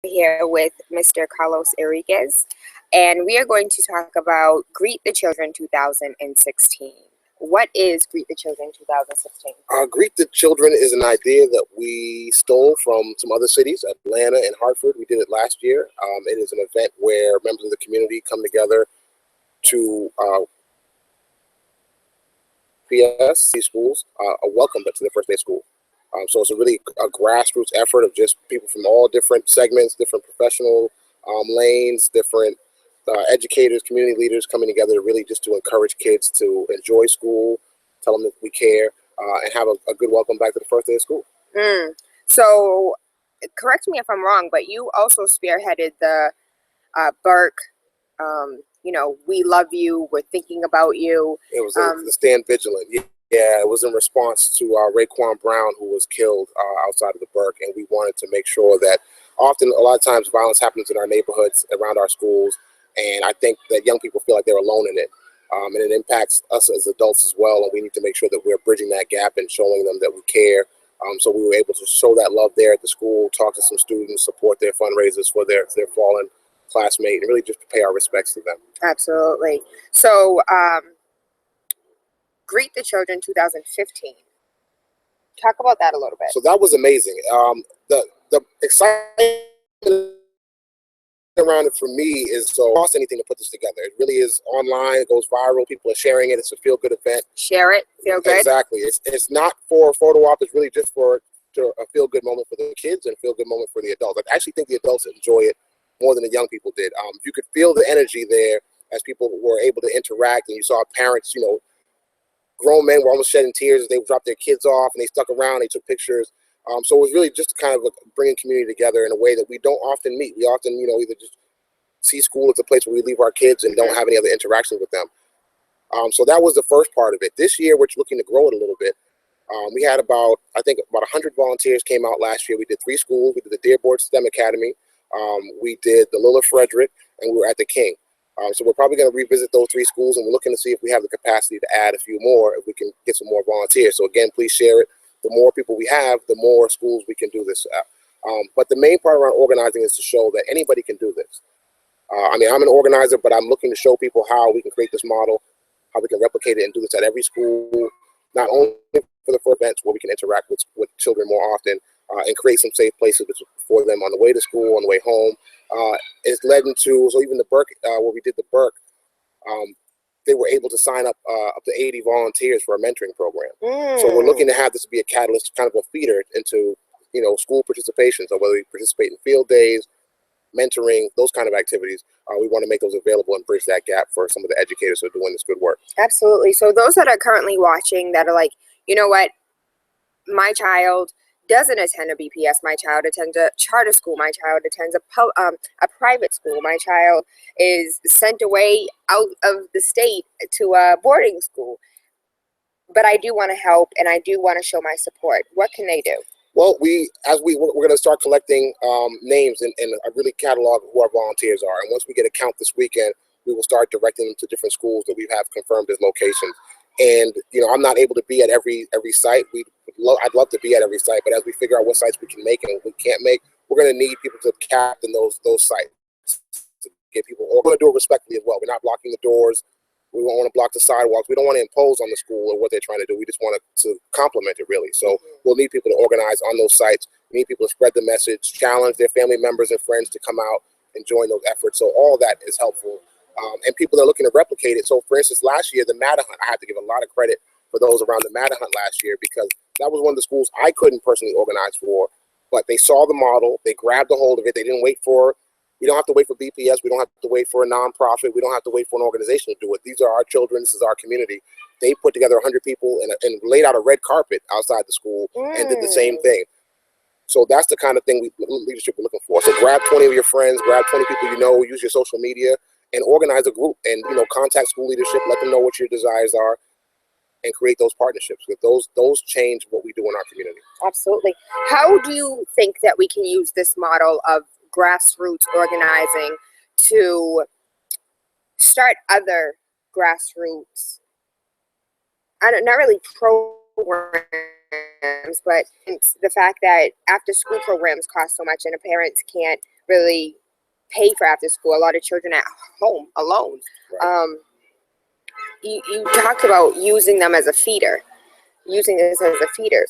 here with Mr. Carlos Henriquez, and we are going to talk about Greet the Children 2016. What is Greet the Children 2016? Greet the Children is an idea that we stole from some other cities, Atlanta and Hartford. We did it last year. It is an event where members of the community come together to PS schools a welcome to their first day of school. So it's a grassroots effort of just people from all different segments, different professional lanes, different educators, community leaders coming together to really just to encourage kids to enjoy school, tell them that we care, and have a good welcome back to the first day of school. So correct me if I'm wrong, but you also spearheaded the Burke, we love you, we're thinking about you. It was the Stand Vigilant. Yeah, it was in response to Raekwon Brown, who was killed outside of the Burke, and we wanted to make sure that often, a lot of times, violence happens in our neighborhoods, around our schools, and I think that young people feel like they're alone in it, and it impacts us as adults as well, and we need to make sure that we're bridging that gap and showing them that we care. So we were able to show that love there at the school, talk to some students, support their fundraisers for their fallen classmate, and really just pay our respects to them. Absolutely. So, Greet the Children 2015. Talk about that a little bit. So that was amazing. The excitement around it for me is so cost anything to put this together. It really is online. It goes viral. People are sharing it. It's a feel-good event. Share it. Feel good. Exactly. It's not for a photo op. It's really just for a feel-good moment for the kids and a feel-good moment for the adults. I actually think the adults enjoy it more than the young people did. You could feel the energy there as people were able to interact, and you saw parents, grown men were almost shedding tears as they dropped their kids off, and they stuck around, they took pictures. So it was really just kind of bringing community together in a way that we don't often meet. We often, either just see school as a place where we leave our kids and don't have any other interactions with them. So that was the first part of it. This year, we're looking to grow it a little bit. We had about 100 volunteers came out last year. We did 3 schools. We did the Dearborn STEM Academy. We did the Lilla Frederick, and we were at the King. So we're probably going to revisit those 3 schools, and we're looking to see if we have the capacity to add a few more, if we can get some more volunteers. So again, please share it. The more people we have, the more schools we can do this at. But the main part around organizing is to show that anybody can do this. I'm an organizer, but I'm looking to show people how we can create this model, how we can replicate it and do this at every school, not only for the first events where we can interact with children more often, and create some safe places for them on the way to school, on the way home. It's led into, so even the Burke, where we did the Burke, they were able to sign up to 80 volunteers for a mentoring program. So we're looking to have this be a catalyst, kind of a feeder into, school participation. So whether you participate in field days, mentoring, those kind of activities, we want to make those available and bridge that gap for some of the educators who are doing this good work. Absolutely. So those that are currently watching that are like, you know what, my child doesn't attend a BPS, my child attends a charter school, my child attends a private school, my child is sent away out of the state to a boarding school, but I do want to help and I do want to show my support. What can they do? Well, we're going to start collecting names and really catalog who our volunteers are. And once we get a count this weekend, we will start directing them to different schools that we have confirmed as locations. And, I'm not able to be at every site. I'd love to be at every site, but as we figure out what sites we can make and we can't make, we're going to need people to captain those sites to get people. We're going to do it respectfully as well. We're not blocking the doors. We don't want to block the sidewalks. We don't want to impose on the school or what they're trying to do. We just want to complement it, really. So we'll need people to organize on those sites. We need people to spread the message, challenge their family members and friends to come out and join those efforts. So all that is helpful. And people are looking to replicate it. So, for instance, last year, the Matter Hunt, I have to give a lot of credit for those around the Matter Hunt last year, because that was one of the schools I couldn't personally organize for. But they saw the model. They grabbed a hold of it. They didn't wait for We don't have to wait for BPS. We don't have to wait for a nonprofit. We don't have to wait for an organization to do it. These are our children. This is our community. They put together 100 people and laid out a red carpet outside the school and did the same thing. So that's the kind of thing leadership we're looking for. So grab 20 of your friends, grab 20 people you know, use your social media, and organize a group. And contact school leadership, let them know what your desires are, and create those partnerships. With those change what we do in our community. Absolutely. How do you think that we can use this model of grassroots organizing to start other grassroots, not really programs, but it's the fact that after school programs cost so much and the parents can't really pay for after school. A lot of children at home alone. Right. You talked about using them as a feeder, using this as a feeder.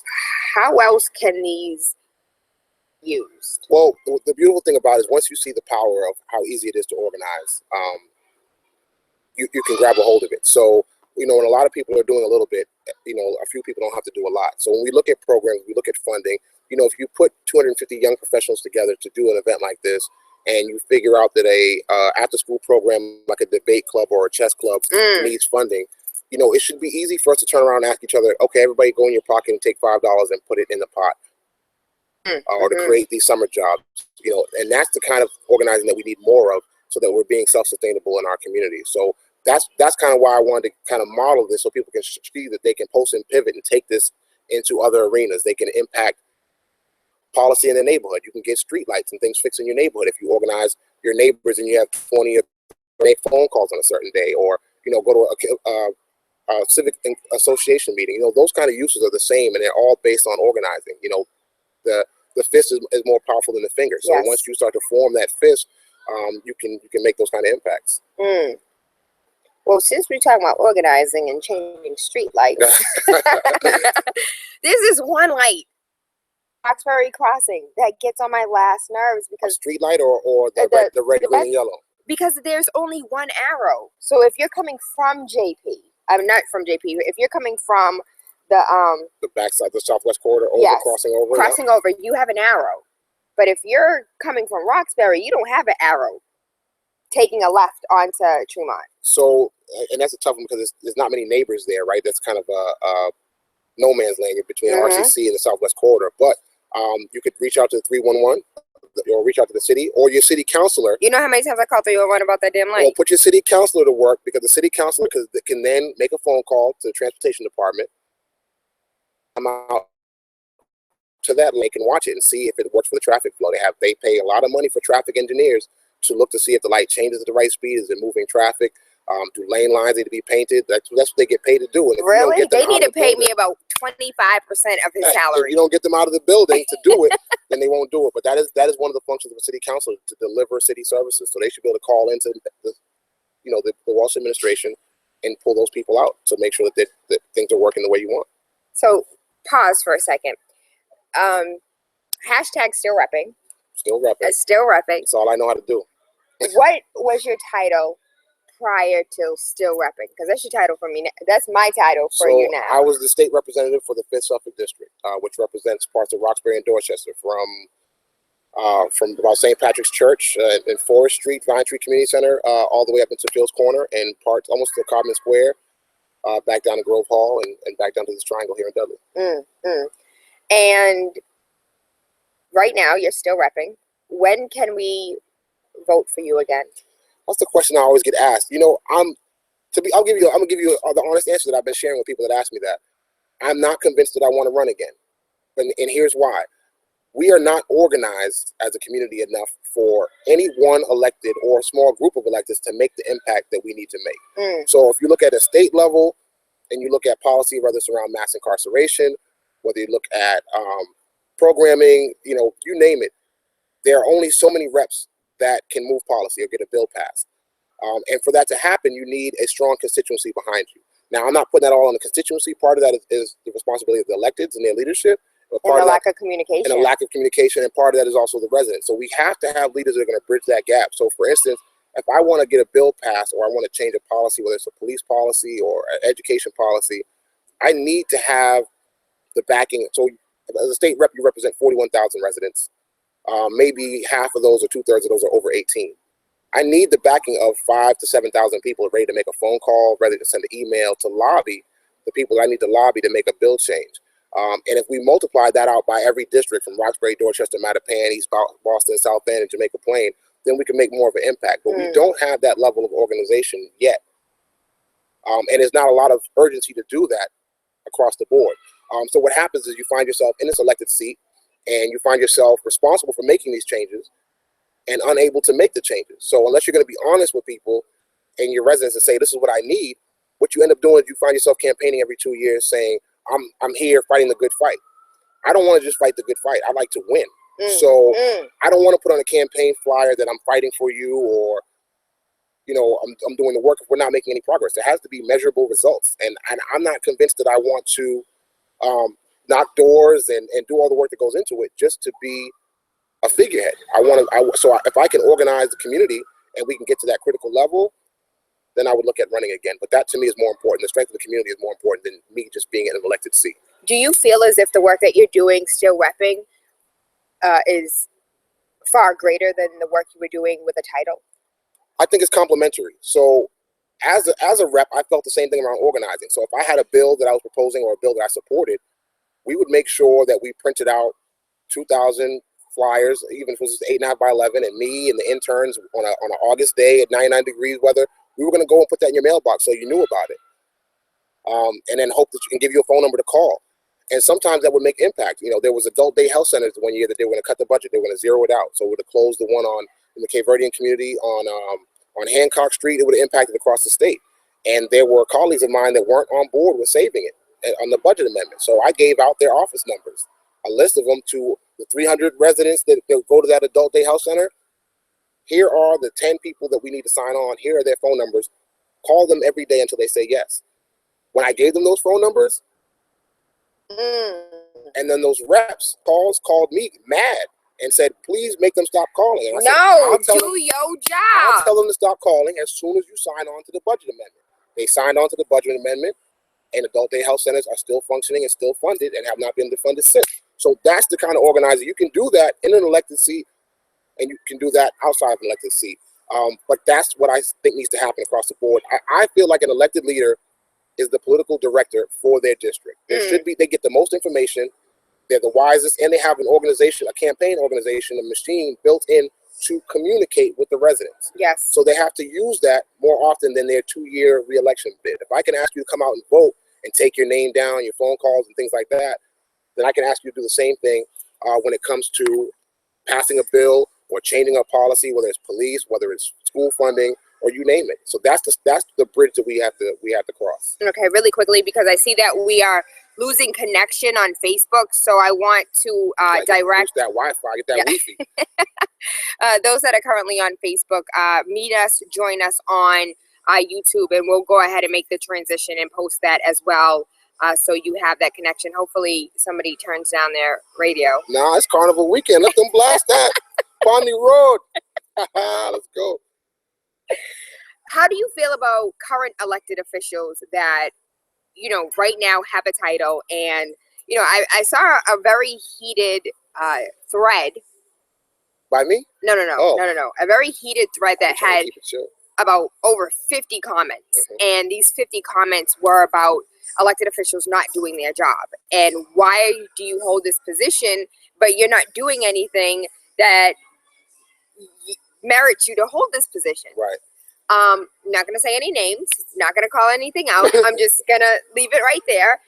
How else can these used? Well, the beautiful thing about it is once you see the power of how easy it is to organize, you can grab a hold of it. So, when a lot of people are doing a little bit, a few people don't have to do a lot. So when we look at programs, we look at funding, if you put 250 young professionals together to do an event like this, and you figure out that a after-school program like a debate club or a chess club needs funding, it should be easy for us to turn around and ask each other, okay, everybody go in your pocket and take $5 and put it in the pot. Or to create these summer jobs, and that's the kind of organizing that we need more of, so that we're being self-sustainable in our community. So that's kind of why I wanted to kind of model this, so people can see that they can post and pivot and take this into other arenas. They can impact policy in the neighborhood. You can get street lights and things fixed in your neighborhood if you organize your neighbors and you have 20 or 8 phone calls on a certain day, or go to a civic association meeting. Those kind of uses are the same, and they're all based on organizing. The fist is more powerful than the finger. So once you start to form that fist, you can make those kind of impacts. Well, since we're talking about organizing and changing street lights, there's this one light, Roxbury Crossing, that gets on my last nerves because a street light or the red, green, and yellow. Because there's only one arrow. So if you're coming from JP, I'm not from JP. If you're coming from the backside, the southwest corridor, crossing over, you have an arrow. But if you're coming from Roxbury, you don't have an arrow taking a left onto Tremont. So, and that's a tough one because there's not many neighbors there, right? That's kind of a no man's land between RCC and the southwest corridor. But you could reach out to the 311 or reach out to the city or your city councilor. You know how many times I called 311 about that damn light? Well, put your city councilor to work, because the city councilor can then make a phone call to the transportation department. I'm out to that link and watch it and see if it works for the traffic flow. They pay a lot of money for traffic engineers to look to see if the light changes at the right speed. Is it moving traffic? Do lane lines need to be painted? That's what they get paid to do. And really? They need to pay me about 25% of his salary. If you don't get them out of the building to do it, then they won't do it. But that is one of the functions of a city council, to deliver city services. So they should be able to call into the Walsh administration and pull those people out to make sure that things are working the way you want. So pause for a second. Hashtag still repping. Still repping. Still repping. That's all I know how to do. What was your title prior to still repping? Because that's your title for me. That's my title for you now. I was the state representative for the 5th Suffolk District, which represents parts of Roxbury and Dorchester, from about St. Patrick's Church and Forest Street, Vine Tree Community Center, all the way up into Fields Corner and parts almost to Carbon Square, back down to Grove Hall and back down to this triangle here in Dudley. And right now, you're still repping. When can we vote for you again? That's the question I always get asked. I'm gonna give you the honest answer that I've been sharing with people that ask me that. I'm not convinced that I want to run again, and here's why. We are not organized as a community enough for any one elected or a small group of electeds to make the impact that we need to make. So if you look at a state level and you look at policy, whether it's around mass incarceration, whether you look at programming, you name it, there are only so many reps that can move policy or get a bill passed. And for that to happen, you need a strong constituency behind you. Now, I'm not putting that all on the constituency. Part of that is the responsibility of the electeds and their leadership. And a lack of communication. And a lack of communication. And part of that is also the residents. So we have to have leaders that are going to bridge that gap. So, for instance, if I want to get a bill passed or I want to change a policy, whether it's a police policy or an education policy, I need to have the backing. So as a state rep, you represent 41,000 residents. Maybe half of those or 2/3 of those are over 18. I need the backing of 5,000 to 7,000 people ready to make a phone call, ready to send an email, to lobby the people that I need to lobby to make a bill change. And if we multiply that out by every district from Roxbury, Dorchester, Mattapan, East Boston, South End, and Jamaica Plain, then we can make more of an impact. But we don't have that level of organization yet. And there's not a lot of urgency to do that across the board. So what happens is you find yourself in this elected seat and you find yourself responsible for making these changes and unable to make the changes. So unless you're going to be honest with people and your residents and say, this is what I need, what you end up doing is you find yourself campaigning every 2 years saying, I'm here fighting the good fight. I don't want to just fight the good fight. I like to win. So I don't want to put on a campaign flyer that I'm fighting for you, or I'm doing the work if we're not making any progress. There has to be measurable results, and I'm not convinced that I want to knock doors and do all the work that goes into it just to be a figurehead. So if I can organize the community and we can get to that critical level, then I would look at running again. But that to me is more important. The strength of the community is more important than me just being in an elected seat. Do you feel as if the work that you're doing still repping is far greater than the work you were doing with a title? I think it's complementary. So as a rep, I felt the same thing around organizing. So if I had a bill that I was proposing or a bill that I supported, we would make sure that we printed out 2,000 flyers, even if it was 8.5 by 11, and me and the interns on an August day at 99 degrees weather, we were going to go and put that in your mailbox so you knew about it. And then hope that you can give you a phone number to call. And sometimes that would make impact. There was adult day health centers one year that they were going to cut the budget. They were going to zero it out. So we would have closed the one in the Cape Verdean community on Hancock Street. It would have impacted across the state. And there were colleagues of mine that weren't on board with saving it on the budget amendment. So I gave out their office numbers, a list of them, to the 300 residents that go to that adult day health center. Here are the 10 people that we need to sign on. Here are their phone numbers. Call them every day until they say yes. When I gave them those phone numbers, and then those reps called me mad and said, please make them stop calling. And I said, do your job. I'll tell them to stop calling as soon as you sign on to the budget amendment. They signed on to the budget amendment, and adult day health centers are still functioning and still funded and have not been defunded since. So that's the kind of organizer. You can do that in an elected seat, and you can do that outside of an elected seat. But that's what I think needs to happen across the board. I feel like an elected leader is the political director for their district. They get the most information, they're the wisest, and they have an organization, a campaign organization, a machine built in to communicate with the residents. Yes. So they have to use that more often than their 2-year reelection bid. If I can ask you to come out and vote and take your name down, your phone calls and things like that, then I can ask you to do the same thing when it comes to passing a bill or changing a policy, whether it's police, whether it's school funding, or you name it. So that's the bridge that we have to cross. Okay, really quickly, because I see that we are losing connection on Facebook, so I want to direct that Wi-Fi, get that Wi-Fi. those that are currently on Facebook, join us on YouTube, and we'll go ahead and make the transition and post that as well, so you have that connection. Hopefully somebody turns down their radio. Nah, it's Carnival weekend. Let them blast that. Bonnie Road. Let's go. How do you feel about current elected officials that, right now have a title? And, I saw a very heated thread. By me? No. A very heated thread that had about over 50 comments. And these 50 comments were about elected officials not doing their job. And why do you hold this position, but you're not doing anything that merits you to hold this position? Right. Not going to say any names, not going to call anything out. I'm just going to leave it right there.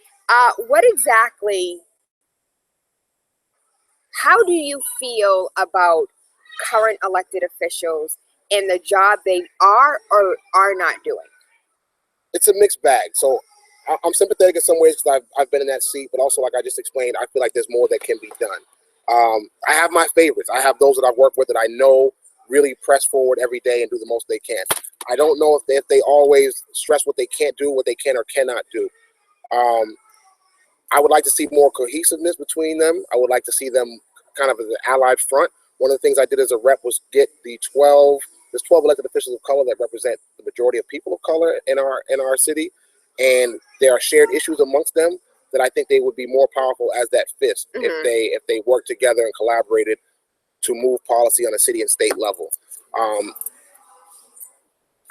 What exactly, how do you feel about current elected officials and the job they are or are not doing? It's a mixed bag. So I'm sympathetic in some ways because I've been in that seat, but also, like I just explained, I feel like there's more that can be done. I have my favorites. I have those that I work with that I know really press forward every day and do the most they can. I don't know if they always stress what they can't do, what they can or cannot do. I would like to see more cohesiveness between them. I would like to see them kind of as an allied front. One of the things I did as a rep was get there's 12 elected officials of color that represent the majority of people of color in our city, and there are shared issues amongst them that I think they would be more powerful as that fist if they worked together and collaborated to move policy on a city and state level.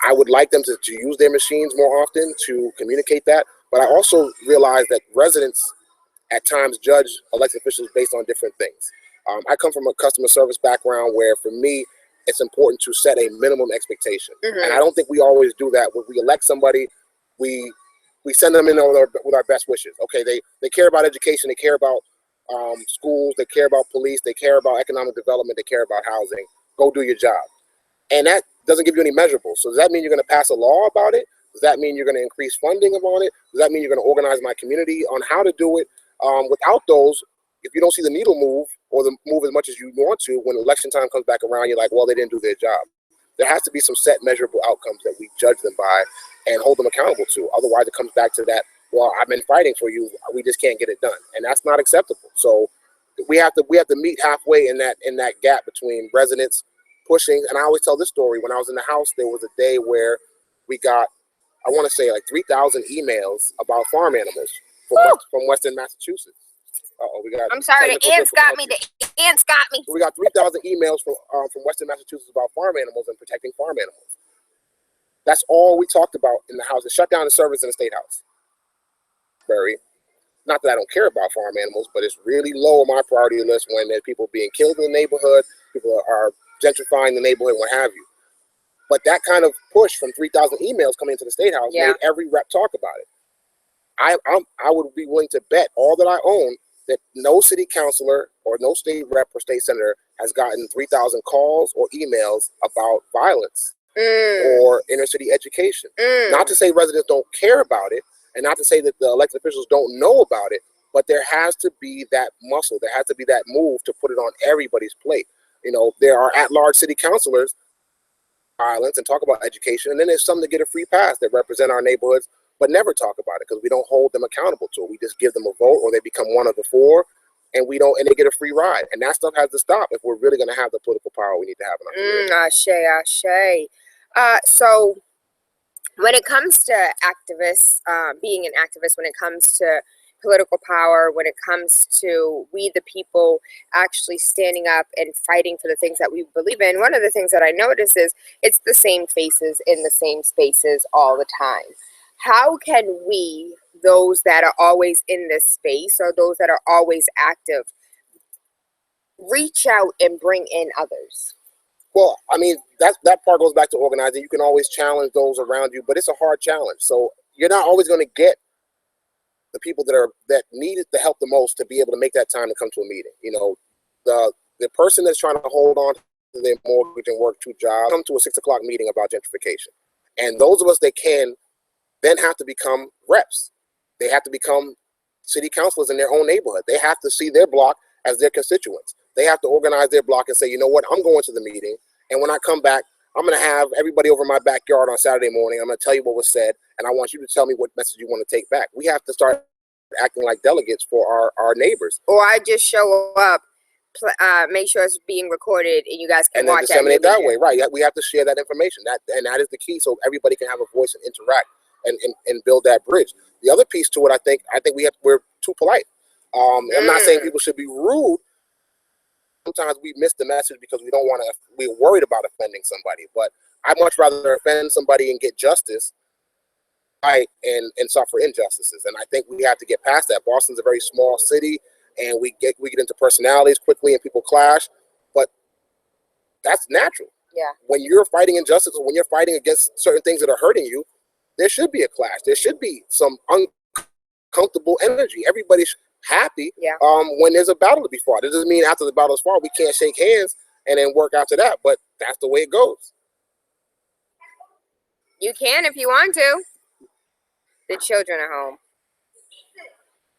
I would like them to use their machines more often to communicate that, but I also realize that residents at times judge elected officials based on different things. I come from a customer service background where, for me, it's important to set a minimum expectation. And I don't think we always do that. When we elect somebody, we send them in with our best wishes. Okay, they care about education, they care about schools, they care about police, they care about economic development, they care about housing. Go do your job. And that doesn't give you any measurables. So does that mean you're going to pass a law about it? Does that mean you're going to increase funding on it? Does that mean you're going to organize my community on how to do it? Without those, if you don't see the needle move or the move as much as you want to, when election time comes back around, you're like, well, they didn't do their job. There has to be some set measurable outcomes that we judge them by and hold them accountable to. Otherwise, it comes back to that, well, I've been fighting for you, we just can't get it done. And that's not acceptable. So we have to meet halfway in that gap between residents pushing. And I always tell this story. When I was in the House, there was a day where we got, I want to say like 3,000 emails about farm animals from Western Massachusetts. We got. I'm sorry, the ants got me. The ants got me. So we got 3,000 emails from Western Massachusetts about farm animals and protecting farm animals. That's all we talked about in the House. It shut down the service in the State House. Not that I don't care about farm animals, but it's really low on my priority list when there's people being killed in the neighborhood, people are gentrifying the neighborhood, what have you. But that kind of push from 3,000 emails coming into the State House made every rep talk about it. I would be willing to bet all that I own that no city councilor or no state rep or state senator has gotten 3,000 calls or emails about violence or inner city education. Not to say residents don't care about it, and not to say that the elected officials don't know about it, but there has to be that muscle. There has to be that move to put it on everybody's plate. You know, there are at-large city councilors violence and talk about education, and then there's some that get a free pass that represent our neighborhoods but never talk about it because we don't hold them accountable to it. We just give them a vote, or they become one of the four, and they get a free ride. And that stuff has to stop if we're really going to have the political power we need to have in our community. Ashe. So when it comes to activists, being an activist, when it comes to political power, when it comes to we the people actually standing up and fighting for the things that we believe in, one of the things that I notice is it's the same faces in the same spaces all the time. How can we, those that are always in this space or those that are always active, reach out and bring in others? Well, I mean, that part goes back to organizing. You can always challenge those around you, but it's a hard challenge. So you're not always going to get the people that need the help the most to be able to make that time to come to a meeting. You know, the person that's trying to hold on to their mortgage and work 2 jobs come to a 6 o'clock meeting about gentrification. And those of us that can then have to become reps. They have to become city councilors in their own neighborhood. They have to see their block as their constituents. They have to organize their block and say, you know what, I'm going to the meeting, and when I come back, I'm going to have everybody over in my backyard on Saturday morning. I'm going to tell you what was said, and I want you to tell me what message you want to take back. We have to start acting like delegates for our neighbors. Or I just show up, make sure it's being recorded, and you guys can watch it. And then disseminate that way, right? We have to share that information. That is the key, so everybody can have a voice and interact and build that bridge. The other piece to it, I think we're too polite. I'm not saying people should be rude. Sometimes we miss the message because we're worried about offending somebody. But I'd much rather offend somebody and get justice, right, and suffer injustices. And I think we have to get past that. Boston's a very small city, and we get into personalities quickly, and people clash. But that's natural. Yeah. When you're fighting injustice, or when you're fighting against certain things that are hurting you, there should be a clash. There should be some uncomfortable energy. Everybody's happy when there's a battle to be fought. It doesn't mean after the battle is fought, we can't shake hands and then work after that, but that's the way it goes. You can if you want to. The children are home.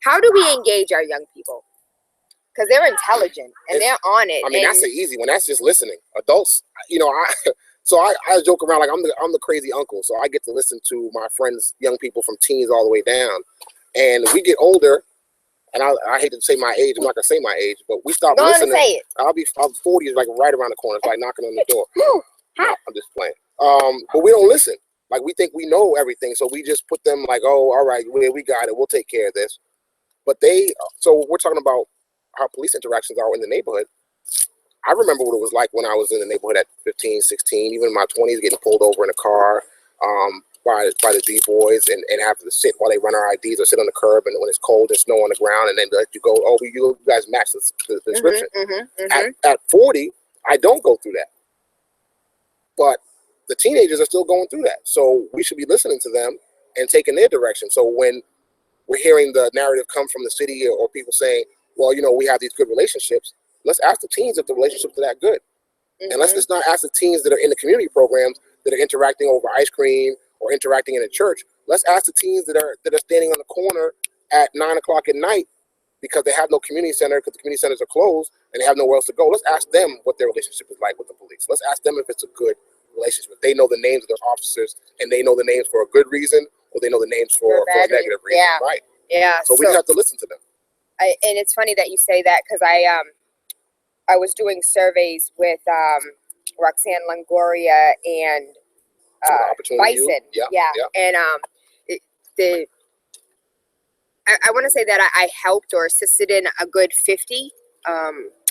How do we engage our young people? Because they're intelligent and they're on it. I mean, that's the easy one. That's just listening. Adults, I joke around like I'm the crazy uncle. So I get to listen to my friends, young people from teens all the way down. And we get older, and I hate to say my age. I'm not gonna say my age, but we stop listening. Say it. I'm 40 is like right around the corner. It's like knocking on the door. I'm just playing. But we don't listen. Like we think we know everything, so we just put them like, oh, all right, we got it. We'll take care of this. But so we're talking about how police interactions are in the neighborhood. I remember what it was like when I was in the neighborhood at 15, 16, even in my 20s, getting pulled over in a car by the D-boys and having to sit while they run our IDs or sit on the curb, and when it's cold and snow on the ground, and then let you go, oh, you guys match the description. At 40, I don't go through that. But the teenagers are still going through that. So we should be listening to them and taking their direction. So when we're hearing the narrative come from the city or people saying, well, we have these good relationships, let's ask the teens if the relationships are that good. And let's just not ask the teens that are in the community programs that are interacting over ice cream or interacting in a church. Let's ask the teens that are standing on the corner at 9 o'clock at night because they have no community center, because the community centers are closed and they have nowhere else to go. Let's ask them what their relationship is like with the police. Let's ask them if it's a good relationship. If they know the names of those officers and they know the names for a good reason, or they know the names for a negative reason, right? Yeah. So we just have to listen to them. And it's funny that you say that, because I was doing surveys with Roxanne Longoria and Bison. Yeah. And I want to say that I helped or assisted in a good 50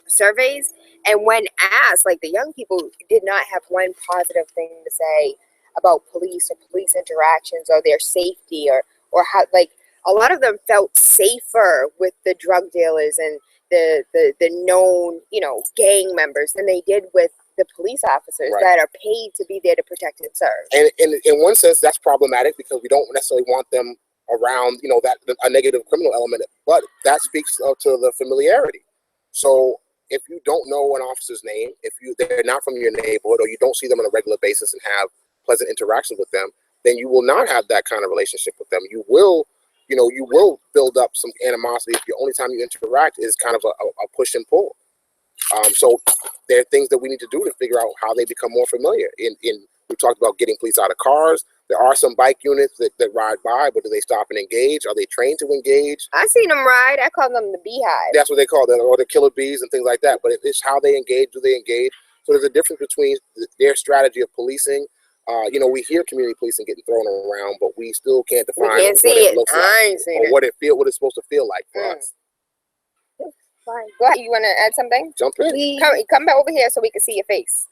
surveys. And when asked, like, the young people did not have one positive thing to say about police or police interactions or their safety or how, like, a lot of them felt safer with the drug dealers and the known, you know, gang members than they did with the police officers that are paid to be there to protect and serve. And in one sense, that's problematic because we don't necessarily want them around, you know, that a negative criminal element, but that speaks to the familiarity. So if you don't know an officer's name, if they're not from your neighborhood, or you don't see them on a regular basis and have pleasant interactions with them, then you will not have that kind of relationship with them. You will build up some animosity if the only time you interact is kind of a push and pull. So there are things that we need to do to figure out how they become more familiar. We talked about getting police out of cars. There are some bike units that ride by, but do they stop and engage? Are they trained to engage? I seen them ride. I call them the beehive. That's what they call them, or the killer bees and things like that. But it's how they engage. Do they engage? So there's a difference between their strategy of policing. You know, we hear community policing getting thrown around, but we still can't define what it looks like, or what it's supposed to feel like for us. Fine. Go ahead. You want to add something? Jump in. Come back over here so we can see your face,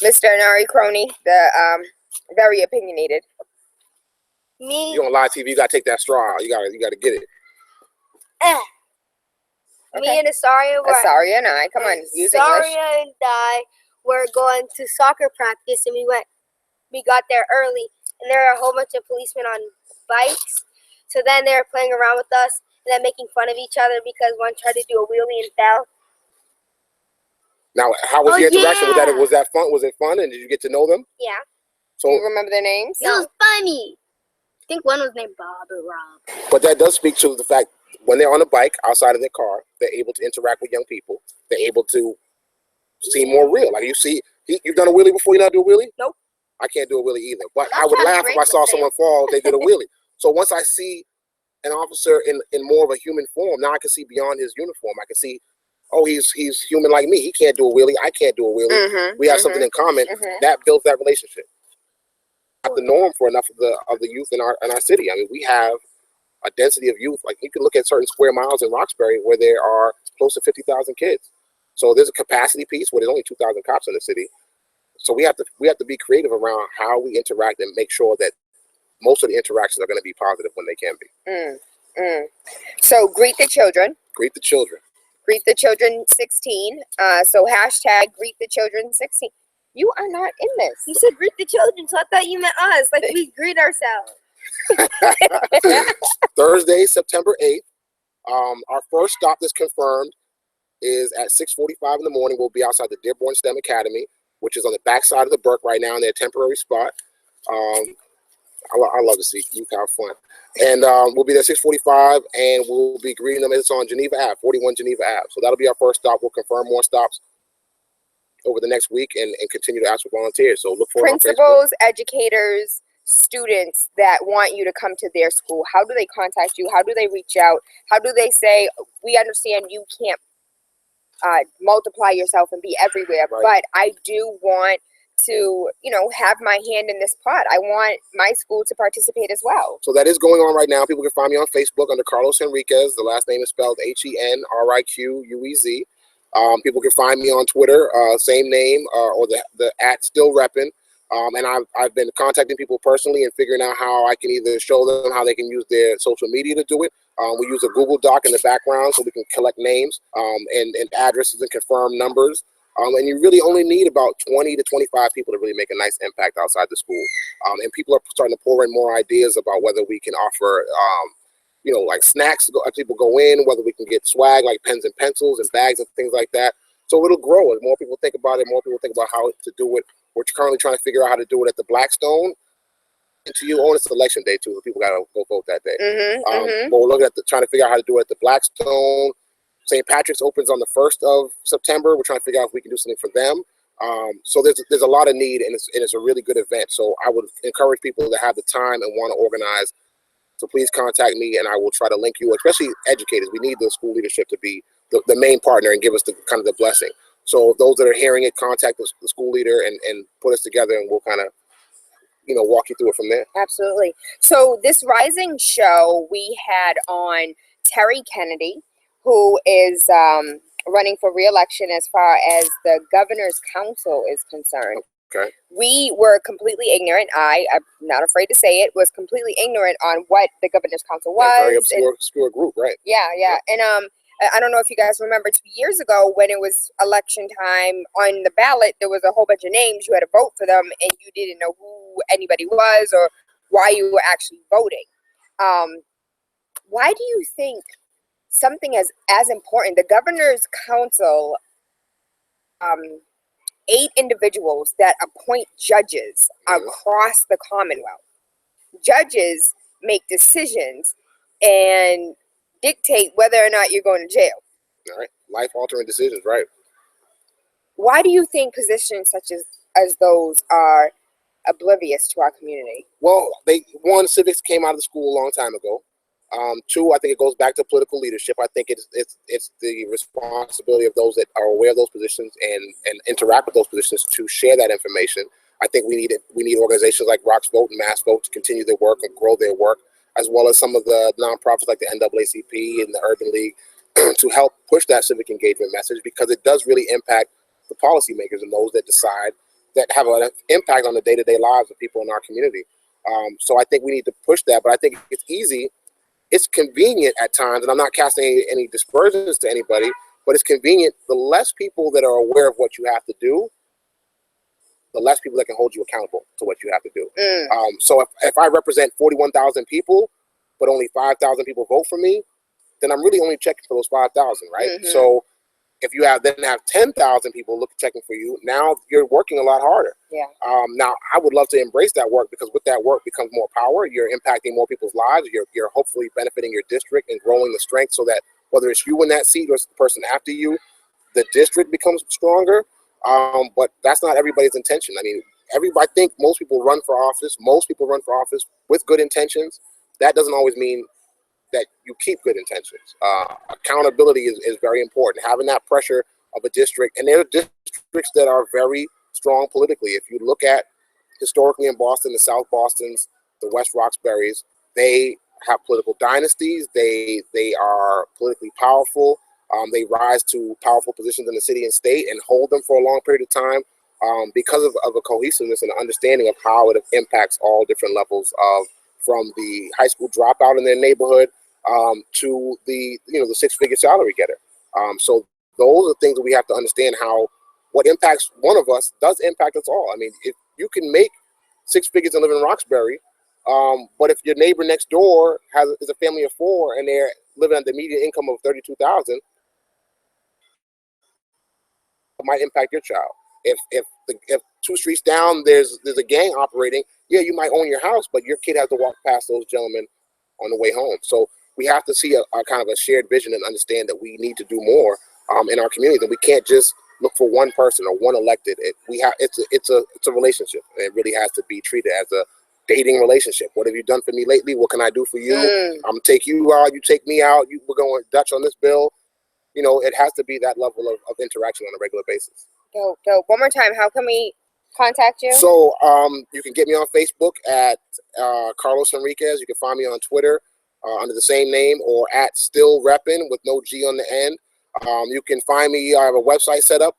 Mr. Nari Crony, the very opinionated. Me. You on live TV? You gotta take that straw out. You gotta get it. Me and Asaria and I. Come on, use English. Asaria and I were going to soccer practice, and we got there early, and there were a whole bunch of policemen on bikes. So then they were playing around with us and then making fun of each other because one tried to do a wheelie and fell. Now, how was the interaction with that? Was that fun? Was it fun? And did you get to know them? Yeah. So do you remember their names? It was funny. I think one was named Bob or Rob. But that does speak to the fact when they're on a bike outside of their car, they're able to interact with young people. They're able to seem more real. Like you've done a wheelie before. You not do a wheelie? Nope. I can't do a wheelie either. But I would laugh if I saw someone fall. They did a wheelie. So once I see an officer in more of a human form, now I can see beyond his uniform. I can see, oh, he's human like me. He can't do a wheelie. I can't do a wheelie. We have something in common. That builds that relationship. Not the norm for enough of the youth in our city. I mean, we have a density of youth. Like you can look at certain square miles in Roxbury where there are close to 50,000 kids. So there's a capacity piece where there's only 2,000 cops in the city. So we have to be creative around how we interact and make sure that most of the interactions are going to be positive when they can be. So greet the children. Greet the children. Greet the children 16. So hashtag greet the children 16. You are not in this. You said greet the children, so I thought you meant us. Like we greet ourselves. Thursday, September 8th. Our first stop that's confirmed is at 6:45 in the morning. We'll be outside the Dearborn STEM Academy, which is on the back side of the Burke right now in their temporary spot. I love to see youth have fun. And we'll be there 6:45, and we'll be greeting them. It's on Geneva Ave, 41 Geneva Ave. So that'll be our first stop. We'll confirm more stops over the next week and continue to ask for volunteers. So look for principals, educators, students that want you to come to their school. How do they contact you? How do they reach out? How do they say, we understand you can't multiply yourself and be everywhere, but I do want to, have my hand in this pot. I want my school to participate as well. So that is going on right now. People can find me on Facebook under Carlos Henriquez. The last name is spelled Henriquez. People can find me on Twitter, same name, or the @ still Reppin. And I've been contacting people personally and figuring out how I can either show them how they can use their social media to do it. We use a Google Doc in the background so we can collect names and addresses and confirm numbers. And you really only need about 20 to 25 people to really make a nice impact outside the school. And people are starting to pour in more ideas about whether we can offer, like snacks to people go in, whether we can get swag like pens and pencils and bags and things like that. So it'll grow. As more people think about it, more people think about how to do it. We're currently trying to figure out how to do it at the Blackstone. to you. Oh, it's election day too. So people gotta go vote that day. Mm-hmm. But we're looking at trying to figure out how to do it at the Blackstone. St. Patrick's opens on the 1st of September. We're trying to figure out if we can do something for them. So there's a lot of need, and it's a really good event. So I would encourage people to have the time and want to organize. So please contact me, and I will try to link you, especially educators. We need the school leadership to be the main partner and give us the kind of the blessing. So those that are hearing it, contact the school leader and put us together, and we'll kind of, walk you through it from there. Absolutely. So this Rising show, we had on Terry Kennedy, who is running for re-election as far as the governor's council is concerned. Okay. We were completely ignorant. I'm not afraid to say it, was completely ignorant on what the governor's council was. Very obscure group, right? Yeah. And I don't know if you guys remember 2 years ago when it was election time, on the ballot there was a whole bunch of names. You had to vote for them, and you didn't know who anybody was or why you were actually voting. Why do you think something as important, the governor's council, 8 individuals that appoint judges across the Commonwealth. Judges make decisions and dictate whether or not you're going to jail. All right. Life-altering decisions, right. Why do you think positions such as those are oblivious to our community? Well, one, civics came out of the school a long time ago. 2, I think it goes back to political leadership. I think it's the responsibility of those that are aware of those positions and interact with those positions to share that information. I think we need organizations like Rocks Vote and Mass Vote to continue their work and grow their work, as well as some of the nonprofits like the NAACP and the Urban League to help push that civic engagement message, because it does really impact the policymakers and those that decide, that have an impact on the day-to-day lives of people in our community. So I think we need to push that, but I think it's easy. It's convenient at times, and I'm not casting any dispersions to anybody, but it's convenient. The less people that are aware of what you have to do, the less people that can hold you accountable to what you have to do. So if I represent 41,000 people, but only 5,000 people vote for me, then I'm really only checking for those 5,000, right? So if you have 10,000 people checking for you, now you're working a lot harder. Yeah. Now I would love to embrace that work, because with that work becomes more power. You're impacting more people's lives. You're hopefully benefiting your district and growing the strength, so that whether it's you in that seat or it's the person after you, the district becomes stronger. But that's not everybody's intention. I mean, I think most people run for office. Most people run for office with good intentions. That doesn't always mean that you keep good intentions. Accountability is very important. Having that pressure of a district, and there are districts that are very strong politically. If you look at historically in Boston, the South Bostons, the West Roxburys, they have political dynasties. They are politically powerful. They rise to powerful positions in the city and state and hold them for a long period of time because of a cohesiveness and understanding of how it impacts all different levels of, from the high school dropout in their neighborhood to the the 6-figure salary getter. So those are things that we have to understand, how what impacts one of us does impact us all. I mean, if you can make 6 figures and live in Roxbury, but if your neighbor next door is a family of 4 and they're living on the median income of $32,000, it might impact your child. If 2 streets down there's a gang operating, yeah, you might own your house, but your kid has to walk past those gentlemen on the way home. So we have to see a kind of a shared vision and understand that we need to do more in our community. That we can't just look for one person or one elected. It's a relationship. It really has to be treated as a dating relationship. What have you done for me lately? What can I do for you? I'm gonna take you out. You take me out. We're going Dutch on this bill. It has to be that level of interaction on a regular basis. Dope. One more time, how can we contact you? So you can get me on Facebook at Carlos Henriquez. You can find me on Twitter under the same name, or at Still Reppin with no G on the end. You can find me. I have a website set up,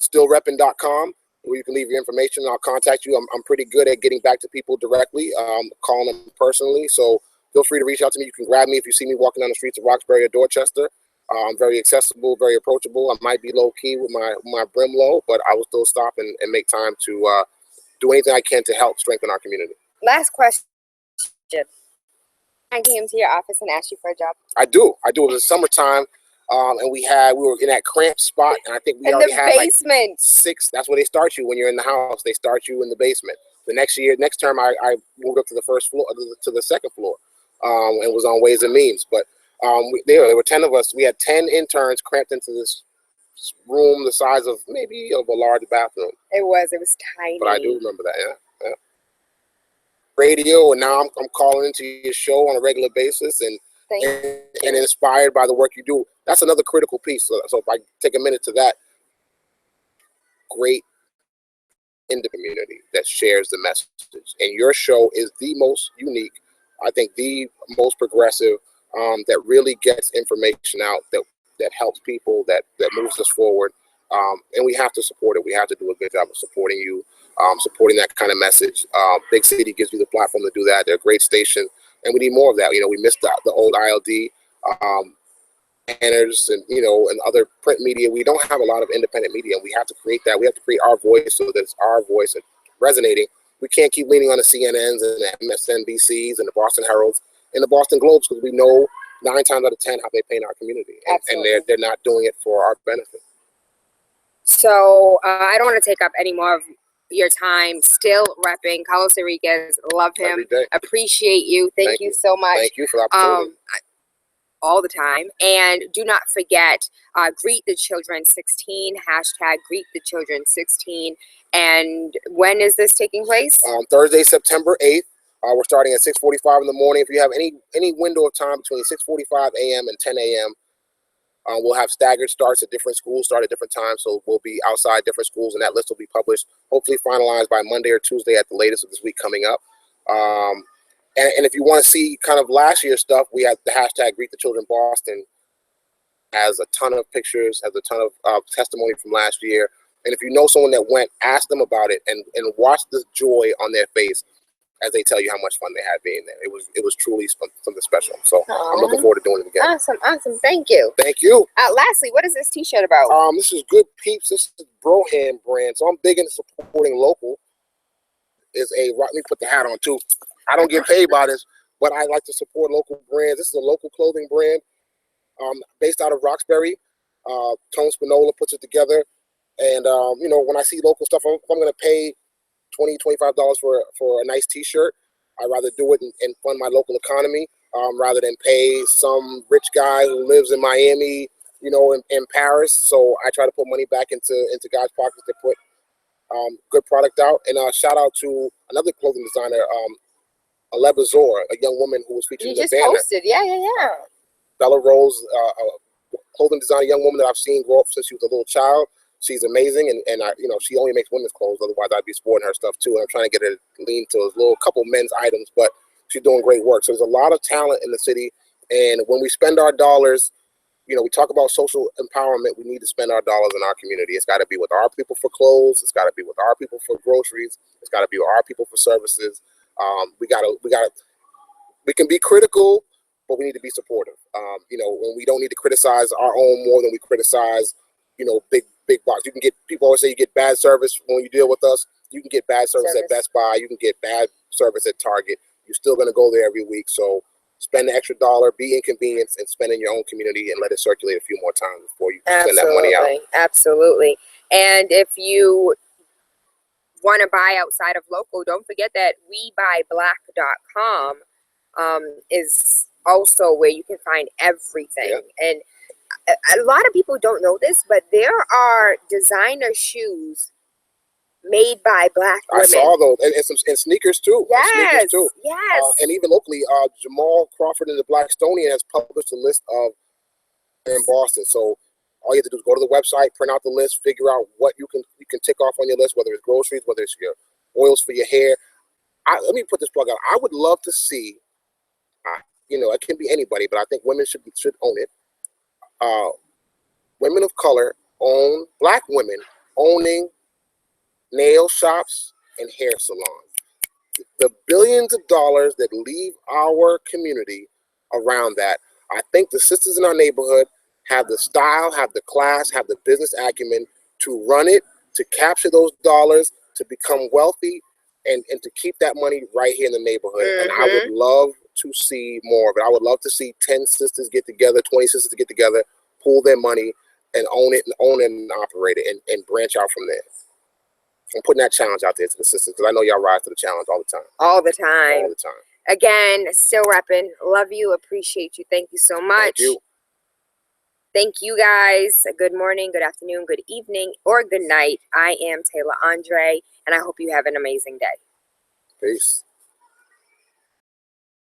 stillreppin.com, where you can leave your information. I'll contact you. I'm pretty good at getting back to people directly, calling them personally. So feel free to reach out to me. You can grab me if you see me walking down the streets of Roxbury or Dorchester. I'm very accessible, very approachable. I might be low key with my brim low, but I will still stop and make time to do anything I can to help strengthen our community. Last question. I came to your office and asked you for a job. I do. It was summertime, and we were in that cramped spot, and I think we already had basement. like 6. That's where they start you when you're in the house. They start you in the basement. The next term, I moved up to the first floor, to the second floor, and was on Ways and Means. But there were 10 of us. We had 10 interns cramped into this room the size of maybe of a large bathroom. It was tiny. But I do remember that, yeah. Radio, and now I'm calling into your show on a regular basis, and inspired by the work you do. That's another critical piece. So if I take a minute to that, great in the community that shares the message. And your show is the most unique, I think the most progressive, that really gets information out, that helps people, that moves us forward. And we have to support it. We have to do a good job of supporting you, supporting that kind of message. Big City gives you the platform to do that. They're a great station, and we need more of that. You know, we missed the old ILD banners and, you know, and other print media. We don't have a lot of independent media, and we have to create that. We have to create our voice so that it's our voice and resonating. We can't keep leaning on the CNNs and the MSNBCs and the Boston Heralds and the Boston Globes, because we know 9 times out of 10 how they paint our community, and they're not doing it for our benefit. So I don't want to take up any more of your time. Still repping Carlos Henriquez. Love him. Appreciate you. Thank you so much. Thank you for the opportunity. All the time. And do not forget, Greet the Children 16, hashtag Greet the Children 16. And when is this taking place? Thursday, September 8th. We're starting at 6:45 in the morning. If you have any window of time between 6:45 a.m. and 10 a.m., we'll have staggered starts at different schools, start at different times. So we'll be outside different schools, and that list will be published, hopefully finalized by Monday or Tuesday at the latest of this week coming up. And if you want to see kind of last year's stuff, we have the hashtag Greet the Children Boston, has a ton of pictures, has a ton of testimony from last year. And if you know someone that went, ask them about it and watch the joy on their face as they tell you how much fun they had being there. It was truly something special. So I'm looking forward to doing it again. Awesome. Thank you. Thank you. Lastly, what is this t-shirt about? This is Good Peeps. This is Broham brand. So I'm big into supporting local. Let me put the hat on too. I don't get paid by this, but I like to support local brands. This is a local clothing brand based out of Roxbury. Tone Spinola puts it together. And, you know, when I see local stuff, if I'm going to pay $20, $25 for a nice t-shirt, I'd rather do it and fund my local economy rather than pay some rich guy who lives in Miami, you know, in Paris. So I try to put money back into guys' pockets to put good product out. And shout out to another clothing designer, Aleba Zor, a young woman who was featured in the banner. You just posted, yeah. Bella Rose, a clothing designer, young woman that I've seen grow up since she was a little child. She's amazing, and I, you know, she only makes women's clothes. Otherwise, I'd be sporting her stuff too. And I'm trying to get her to lean to a couple men's items, but she's doing great work. So there's a lot of talent in the city, and when we spend our dollars, you know, we talk about social empowerment. We need to spend our dollars in our community. It's got to be with our people for clothes. It's got to be with our people for groceries. It's got to be with our people for services. We can be critical, but we need to be supportive. You know, when we don't need to criticize our own more than we criticize, you know, big box. You can get, people always say you get bad service when you deal with us. You can get bad service at Best Buy. You can get bad service at Target. You're still going to go there every week. So spend the extra dollar, be inconvenienced, and spend in your own community and let it circulate a few more times before you send that money out. Absolutely. And if you want to buy outside of local, don't forget that WeBuyBlack.com is also where you can find everything. Yeah. And a lot of people don't know this, but there are designer shoes made by Black women. I saw those, and sneakers too. Yes, and even locally, Jamal Crawford and the Blackstonian has published a list of in Boston. So all you have to do is go to the website, print out the list, figure out what you can tick off on your list, whether it's groceries, whether it's your oils for your hair. Let me put this plug out. I would love to see, you know, it can be anybody, but I think women should own it. Women of color own, Black women owning nail shops and hair salons. The billions of dollars that leave our community around that, I think the sisters in our neighborhood have the style, have the class, have the business acumen to run it, to capture those dollars, to become wealthy, and to keep that money right here in the neighborhood. And I would love to see more of it. I would love to see 10 sisters get together, 20 sisters get together, pool their money, and own it and operate it, and branch out from there. I'm putting that challenge out there to the sisters because I know y'all rise to the challenge all the time. All the time. All the time. Again, still repping. Love you. Appreciate you. Thank you so much. Thank you. Thank you guys. Good morning, good afternoon, good evening, or good night. I am TaylaAndre, and I hope you have an amazing day. Peace.